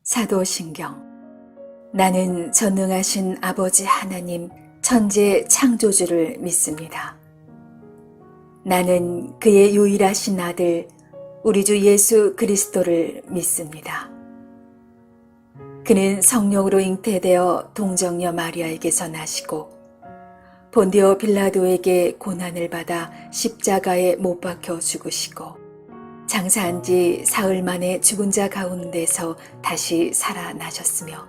사도신경. 나는 전능하신 아버지 하나님 천재 창조주를 믿습니다. 나는 그의 유일하신 아들 우리 주 예수 그리스도를 믿습니다. 그는 성령으로 잉태되어 동정녀 마리아에게서 나시고 본디오 빌라도에게 고난을 받아 십자가에 못 박혀 죽으시고 장사한 지 사흘 만에 죽은 자 가운데서 다시 살아나셨으며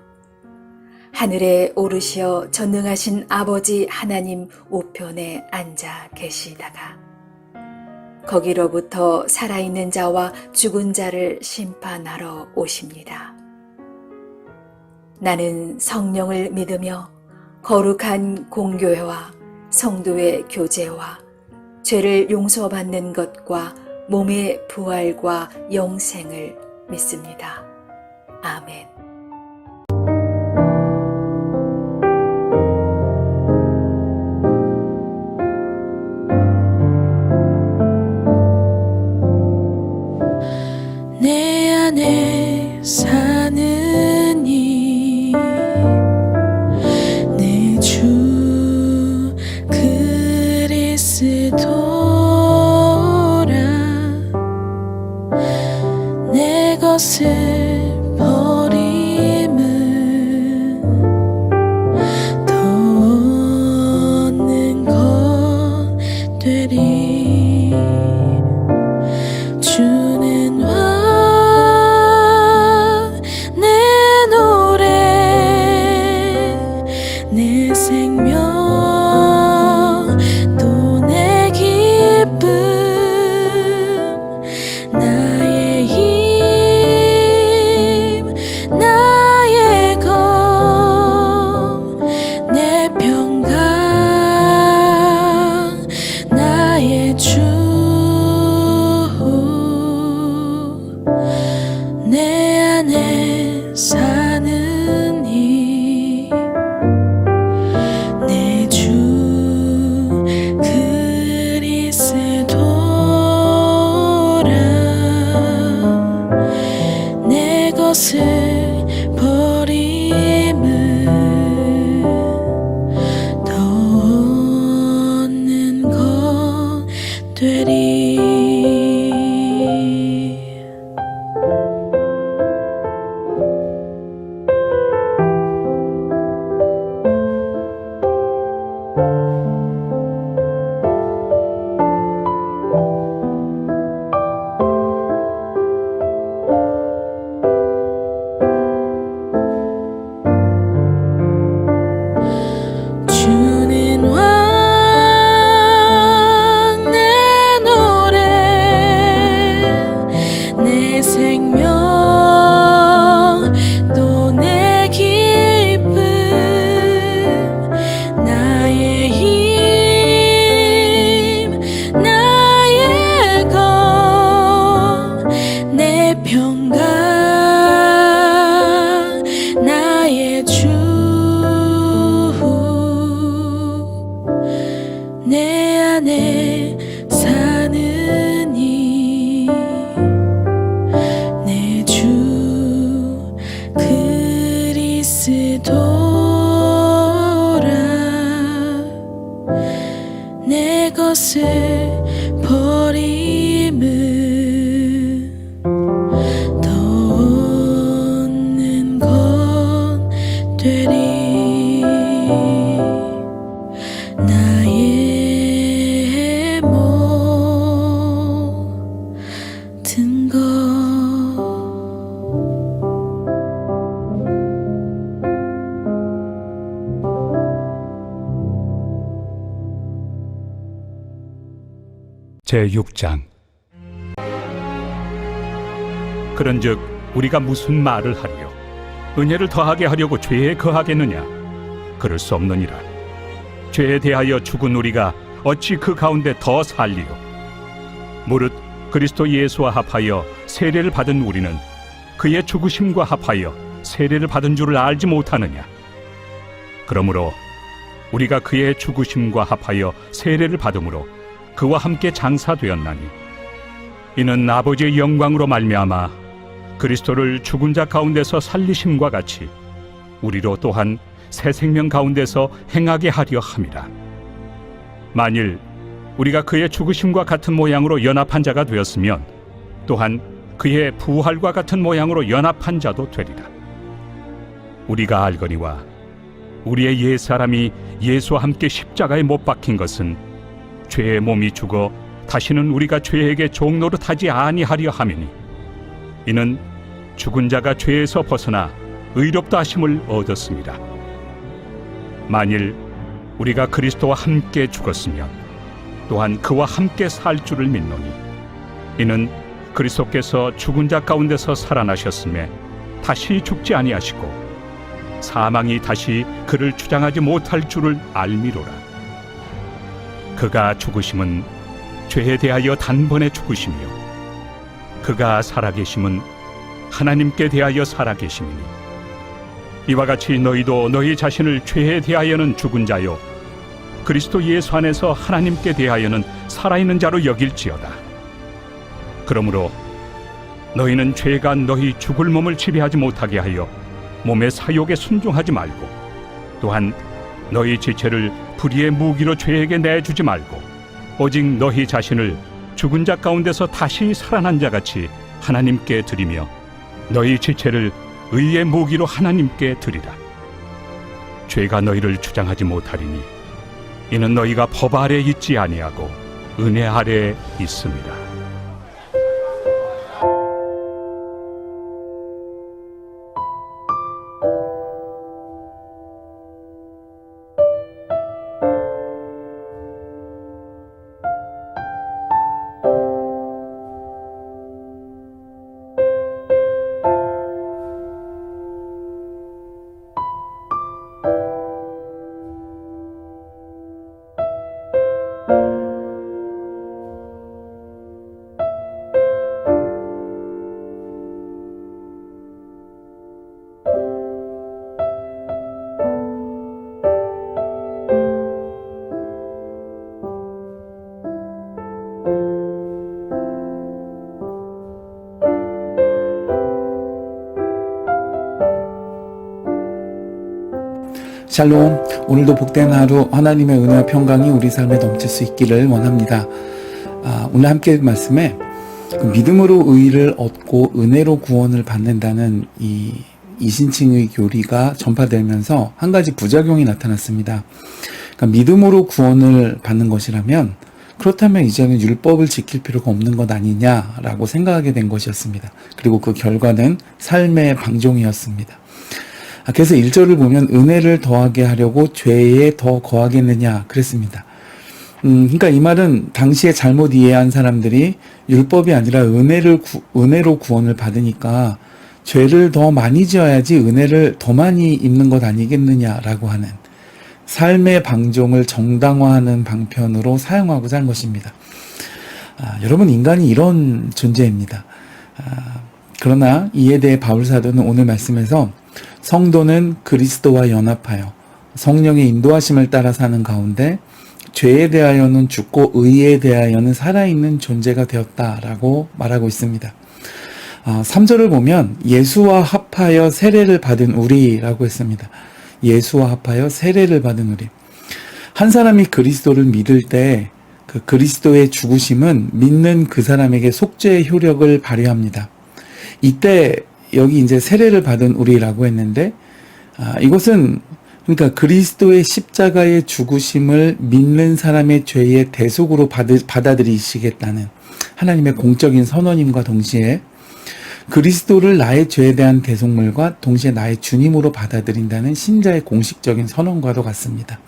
하늘에 오르시어 전능하신 아버지 하나님 우편에 앉아 계시다가 거기로부터 살아있는 자와 죽은 자를 심판하러 오십니다. 나는 성령을 믿으며 거룩한 공교회와 성도의 교제와 죄를 용서받는 것과 몸의 부활과 영생을 믿습니다. 아멘. 내 안에 사는 이 내 주 그리스도라 내 것을 버림은 더 얻는 것 되리. 주는 왕 내 노래 내 생명 또 내 기쁨 나의 힘 나의 검 내 평강 나의 주 내 안에 사는 이 내 주 그리스도라 내 것을 버림은 더 얻는 것 되리. 주는 왕 내 노래 내 생명 또 내 기쁨 나의 힘 나의 검 내 평강 나의 주 내 안에 사는 이 내 주 그리스도라 내 것을 버림은 더 얻는 것 되리. 나의 모든 것 제6장. 그런즉 우리가 무슨 말을 하리요? 은혜를 더하게 하려고 죄에 거하겠느냐? 그럴 수 없느니라. 죄에 대하여 죽은 우리가 어찌 그 가운데 더 살리요? 무릇 그리스도 예수와 합하여 세례를 받은 우리는 그의 죽으심과 합하여 세례를 받은 줄을 알지 못하느냐? 그러므로 우리가 그의 죽으심과 합하여 세례를 받음으로 그와 함께 장사되었나니 이는 아버지의 영광으로 말미암아 그리스도를 죽은 자 가운데서 살리심과 같이 우리로 또한 새 생명 가운데서 행하게 하려 함이라. 만일 우리가 그의 죽으심과 같은 모양으로 연합한 자가 되었으면 또한 그의 부활과 같은 모양으로 연합한 자도 되리라. 우리가 알거니와 우리의 옛사람이 예수와 함께 십자가에 못 박힌 것은 죄의 몸이 죽어 다시는 우리가 죄에게 종노릇하지 아니하려 함이니, 이는 죽은 자가 죄에서 벗어나 의롭다 하심을 얻었습니다. 만일 우리가 그리스도와 함께 죽었으면 또한 그와 함께 살 줄을 믿노니, 이는 그리스도께서 죽은 자 가운데서 살아나셨음에 다시 죽지 아니하시고 사망이 다시 그를 주장하지 못할 줄을 알미로라. 그가 죽으심은 죄에 대하여 단번에 죽으시며 그가 살아계심은 하나님께 대하여 살아계심이니, 이와 같이 너희도 너희 자신을 죄에 대하여는 죽은 자요 그리스도 예수 안에서 하나님께 대하여는 살아있는 자로 여길지어다. 그러므로 너희는 죄가 너희 죽을 몸을 지배하지 못하게 하여 몸의 사욕에 순종하지 말고, 또한 너희 지체를 불의의 무기로 죄에게 내주지 말고, 오직 너희 자신을 죽은 자 가운데서 다시 살아난 자같이 하나님께 드리며 너희 지체를 의의 무기로 하나님께 드리라. 죄가 너희를 주장하지 못하리니, 이는 너희가 법 아래 있지 아니하고 은혜 아래 있습니다. 샬롬. 오늘도 복된 하루 하나님의 은혜와 평강이 우리 삶에 넘칠 수 있기를 원합니다. 오늘 함께 말씀에 믿음으로 의를 얻고 은혜로 구원을 받는다는 이 이신칭의 교리가 전파되면서 한 가지 부작용이 나타났습니다. 그러니까 믿음으로 구원을 받는 것이라면 그렇다면 이제는 율법을 지킬 필요가 없는 것 아니냐라고 생각하게 된 것이었습니다. 그리고 그 결과는 삶의 방종이었습니다. 그래서 1절을 보면 은혜를 더하게 하려고 죄에 더 거하겠느냐 그랬습니다. 그러니까 이 말은 당시에 잘못 이해한 사람들이 율법이 아니라 은혜로 구원을 받으니까 죄를 더 많이 지어야지 은혜를 더 많이 입는 것 아니겠느냐라고 하는 삶의 방종을 정당화하는 방편으로 사용하고자 한 것입니다. 여러분, 인간이 이런 존재입니다. 그러나 이에 대해 바울 사도는 오늘 말씀에서 성도는 그리스도와 연합하여 성령의 인도하심을 따라 사는 가운데 죄에 대하여는 죽고 의에 대하여는 살아있는 존재가 되었다라고 말하고 있습니다. 3절을 보면 예수와 합하여 세례를 받은 우리라고 했습니다. 예수와 합하여 세례를 받은 우리. 한 사람이 그리스도를 믿을 때 그 그리스도의 죽으심은 믿는 그 사람에게 속죄의 효력을 발휘합니다. 이때 여기 이제 세례를 받은 우리라고 했는데, 이것은 그러니까 그리스도의 십자가의 죽으심을 믿는 사람의 죄의 대속으로 받아들이시겠다는 하나님의 공적인 선언임과 동시에 그리스도를 나의 죄에 대한 대속물과 동시에 나의 주님으로 받아들인다는 신자의 공식적인 선언과도 같습니다.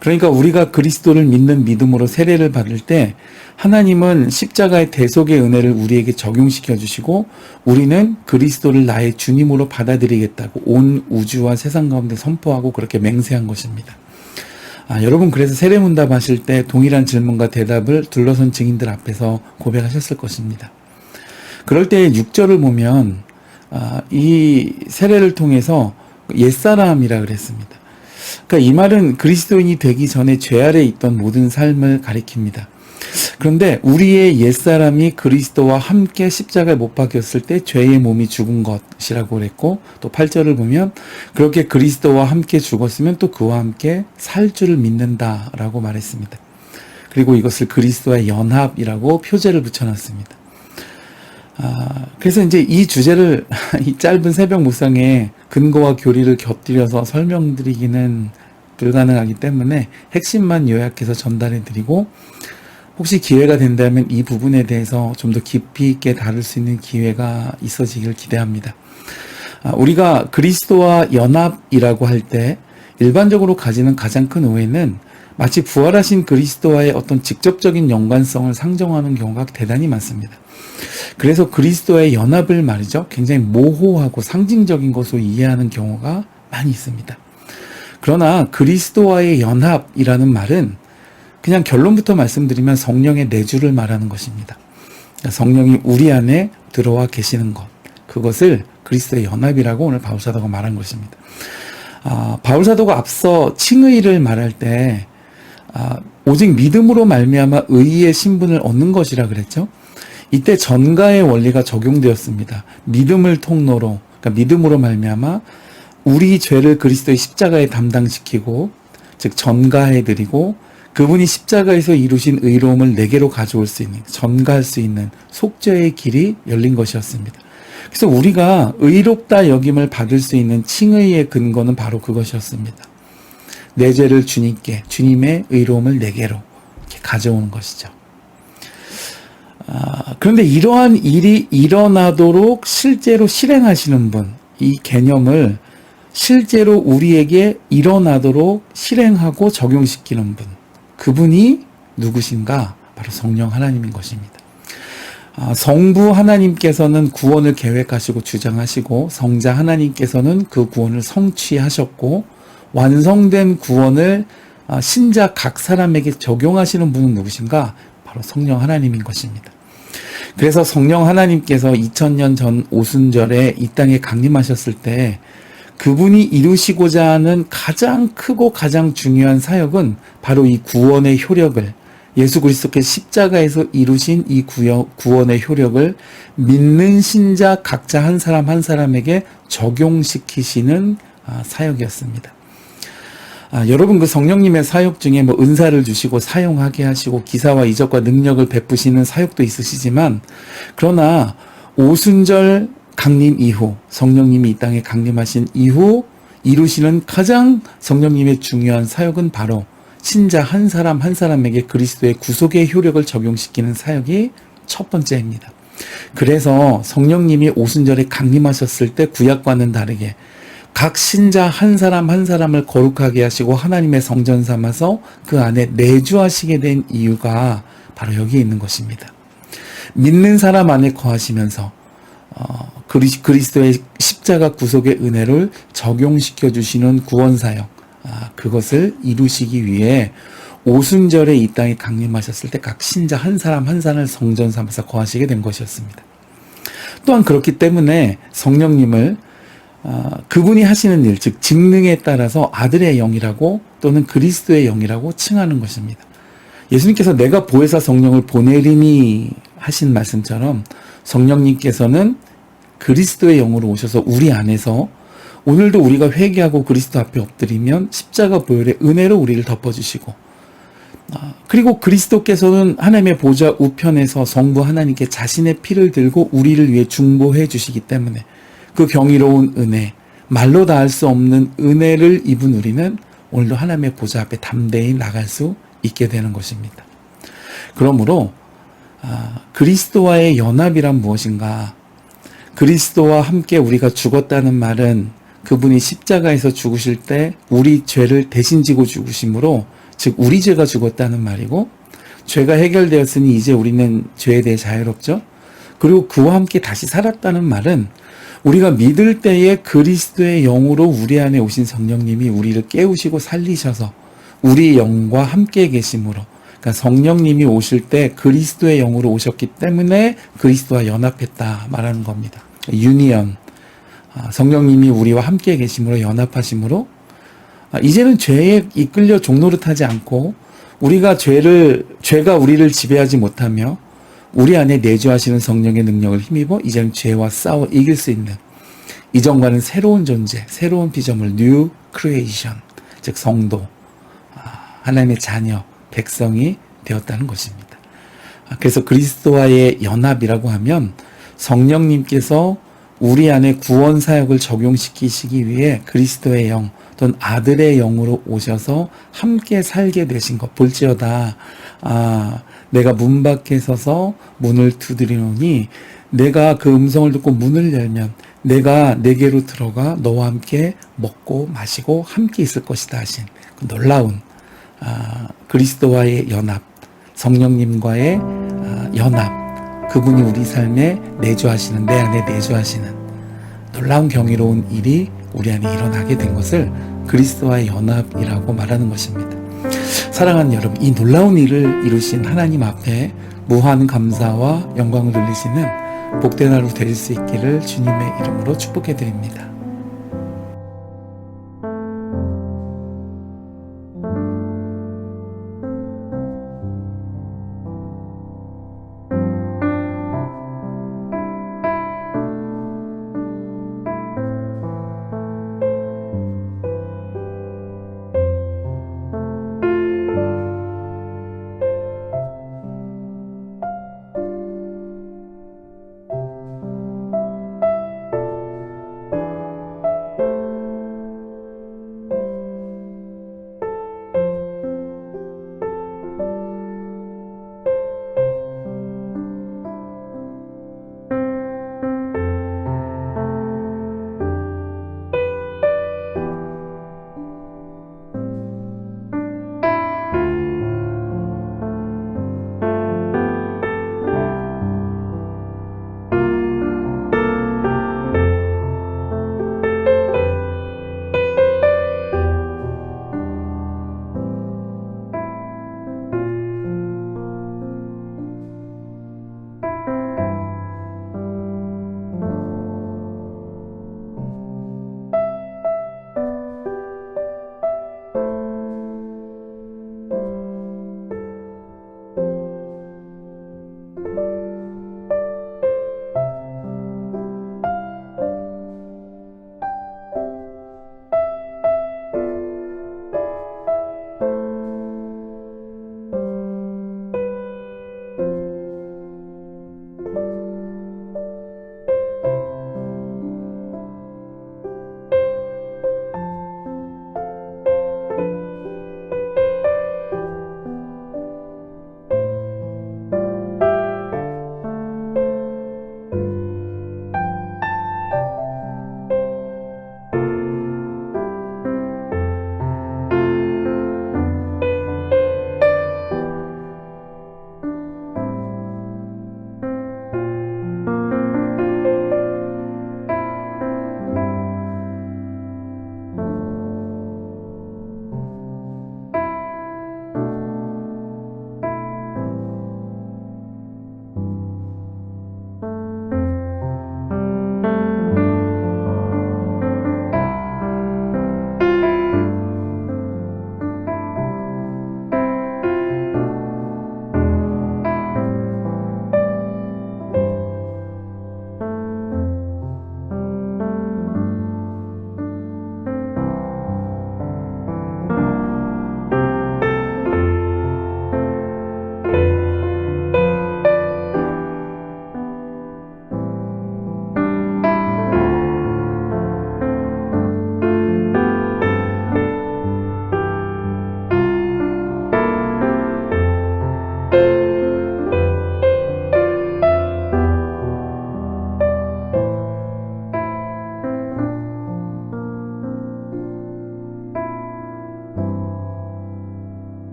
그러니까 우리가 그리스도를 믿는 믿음으로 세례를 받을 때 하나님은 십자가의 대속의 은혜를 우리에게 적용시켜 주시고 우리는 그리스도를 나의 주님으로 받아들이겠다고 온 우주와 세상 가운데 선포하고 그렇게 맹세한 것입니다. 여러분, 그래서 세례문답 하실 때 동일한 질문과 대답을 둘러선 증인들 앞에서 고백하셨을 것입니다. 그럴 때 6절을 보면 이 세례를 통해서 옛사람이라 그랬습니다. 그러니까 이 말은 그리스도인이 되기 전에 죄 아래 있던 모든 삶을 가리킵니다. 그런데 우리의 옛사람이 그리스도와 함께 십자가에 못 박혔을 때 죄의 몸이 죽은 것이라고 그랬고, 또 8절을 보면 그렇게 그리스도와 함께 죽었으면 또 그와 함께 살 줄을 믿는다라고 말했습니다. 그리고 이것을 그리스도의 연합이라고 표제를 붙여놨습니다. 그래서 이제 이 주제를 이 짧은 새벽 묵상에 근거와 교리를 곁들여서 설명드리기는 불가능하기 때문에 핵심만 요약해서 전달해드리고, 혹시 기회가 된다면 이 부분에 대해서 좀 더 깊이 있게 다룰 수 있는 기회가 있어지길 기대합니다. 우리가 그리스도와 연합이라고 할 때 일반적으로 가지는 가장 큰 오해는 마치 부활하신 그리스도와의 어떤 직접적인 연관성을 상정하는 경우가 대단히 많습니다. 그래서 그리스도의 연합을 말이죠, 굉장히 모호하고 상징적인 것으로 이해하는 경우가 많이 있습니다. 그러나 그리스도와의 연합이라는 말은 그냥 결론부터 말씀드리면 성령의 내주를 말하는 것입니다. 성령이 우리 안에 들어와 계시는 것, 그것을 그리스도의 연합이라고 오늘 바울사도가 말한 것입니다. 바울사도가 앞서 칭의를 말할 때 오직 믿음으로 말미암아 의의 신분을 얻는 것이라 그랬죠. 이때 전가의 원리가 적용되었습니다. 믿음을 통로로, 그러니까 믿음으로 말미암아 우리 죄를 그리스도의 십자가에 담당시키고, 즉 전가해드리고 그분이 십자가에서 이루신 의로움을 내게로 가져올 수 있는, 전가할 수 있는 속죄의 길이 열린 것이었습니다. 그래서 우리가 의롭다 여김을 받을 수 있는 칭의의 근거는 바로 그것이었습니다. 내 죄를 주님께, 주님의 의로움을 내게로 이렇게 가져오는 것이죠. 그런데 이러한 일이 일어나도록 실제로 실행하시는 분, 이 개념을 실제로 우리에게 일어나도록 실행하고 적용시키는 분, 그분이 누구신가? 바로 성령 하나님인 것입니다. 성부 하나님께서는 구원을 계획하시고 주장하시고, 성자 하나님께서는 그 구원을 성취하셨고, 완성된 구원을 신자 각 사람에게 적용하시는 분은 누구신가? 바로 성령 하나님인 것입니다. 그래서 성령 하나님께서 2000년 전 오순절에 이 땅에 강림하셨을 때 그분이 이루시고자 하는 가장 크고 가장 중요한 사역은 바로 이 구원의 효력을, 예수 그리스도께서 십자가에서 이루신 이 구원의 효력을 믿는 신자 각자 한 사람 한 사람에게 적용시키시는 사역이었습니다. 여러분, 그 성령님의 사역 중에 뭐 은사를 주시고 사용하게 하시고 기사와 이적과 능력을 베푸시는 사역도 있으시지만, 그러나 오순절 강림 이후, 성령님이 이 땅에 강림하신 이후 이루시는 가장 성령님의 중요한 사역은 바로 신자 한 사람 한 사람에게 그리스도의 구속의 효력을 적용시키는 사역이 첫 번째입니다. 그래서 성령님이 오순절에 강림하셨을 때 구약과는 다르게 각 신자 한 사람 한 사람을 거룩하게 하시고 하나님의 성전 삼아서 그 안에 내주하시게 된 이유가 바로 여기에 있는 것입니다. 믿는 사람 안에 거하시면서 그리스도의 십자가 구속의 은혜를 적용시켜 주시는 구원사역, 그것을 이루시기 위해 오순절에 이 땅에 강림하셨을 때 각 신자 한 사람 한 사람을 성전 삼아서 거하시게 된 것이었습니다. 또한 그렇기 때문에 성령님을 그분이 하시는 일, 즉 직능에 따라서 아들의 영이라고 또는 그리스도의 영이라고 칭하는 것입니다. 예수님께서 내가 보혜사 성령을 보내리니 하신 말씀처럼 성령님께서는 그리스도의 영으로 오셔서 우리 안에서 오늘도 우리가 회개하고 그리스도 앞에 엎드리면 십자가 보혈의 은혜로 우리를 덮어주시고, 그리고 그리스도께서는 하나님의 보좌 우편에서 성부 하나님께 자신의 피를 들고 우리를 위해 중보해 주시기 때문에 그 경이로운 은혜, 말로 다 할 수 없는 은혜를 입은 우리는 오늘도 하나님의 보좌 앞에 담대히 나갈 수 있게 되는 것입니다. 그러므로 그리스도와의 연합이란 무엇인가? 그리스도와 함께 우리가 죽었다는 말은 그분이 십자가에서 죽으실 때 우리 죄를 대신 지고 죽으심으로, 즉 우리 죄가 죽었다는 말이고, 죄가 해결되었으니 이제 우리는 죄에 대해 자유롭죠. 그리고 그와 함께 다시 살았다는 말은 우리가 믿을 때에 그리스도의 영으로 우리 안에 오신 성령님이 우리를 깨우시고 살리셔서 우리 영과 함께 계심으로, 그러니까 성령님이 오실 때 그리스도의 영으로 오셨기 때문에 그리스도와 연합했다 말하는 겁니다. 유니언, 성령님이 우리와 함께 계심으로 연합하심으로 이제는 죄에 이끌려 종노릇하지 않고 죄가 우리를 지배하지 못하며 우리 안에 내주하시는 성령의 능력을 힘입어 이제는 죄와 싸워 이길 수 있는 이전과는 새로운 존재, 새로운 피조물, new creation, 즉 성도, 하나님의 자녀, 백성이 되었다는 것입니다. 그래서 그리스도와의 연합이라고 하면 성령님께서 우리 안에 구원 사역을 적용시키시기 위해 그리스도의 영 또는 아들의 영으로 오셔서 함께 살게 되신 것. 볼지어다 내가 문 밖에 서서 문을 두드리노니 내가 그 음성을 듣고 문을 열면 내가 내게로 들어가 너와 함께 먹고 마시고 함께 있을 것이다 하신 그 놀라운 그리스도와의 연합, 성령님과의 연합, 그분이 우리 삶에 내주하시는, 내 안에 내주하시는 놀라운 경이로운 일이 우리 안에 일어나게 된 것을 그리스도와의 연합이라고 말하는 것입니다. 사랑하는 여러분, 이 놀라운 일을 이루신 하나님 앞에 무한 감사와 영광을 돌리시는 복된 하루 될 수 있기를 주님의 이름으로 축복해 드립니다.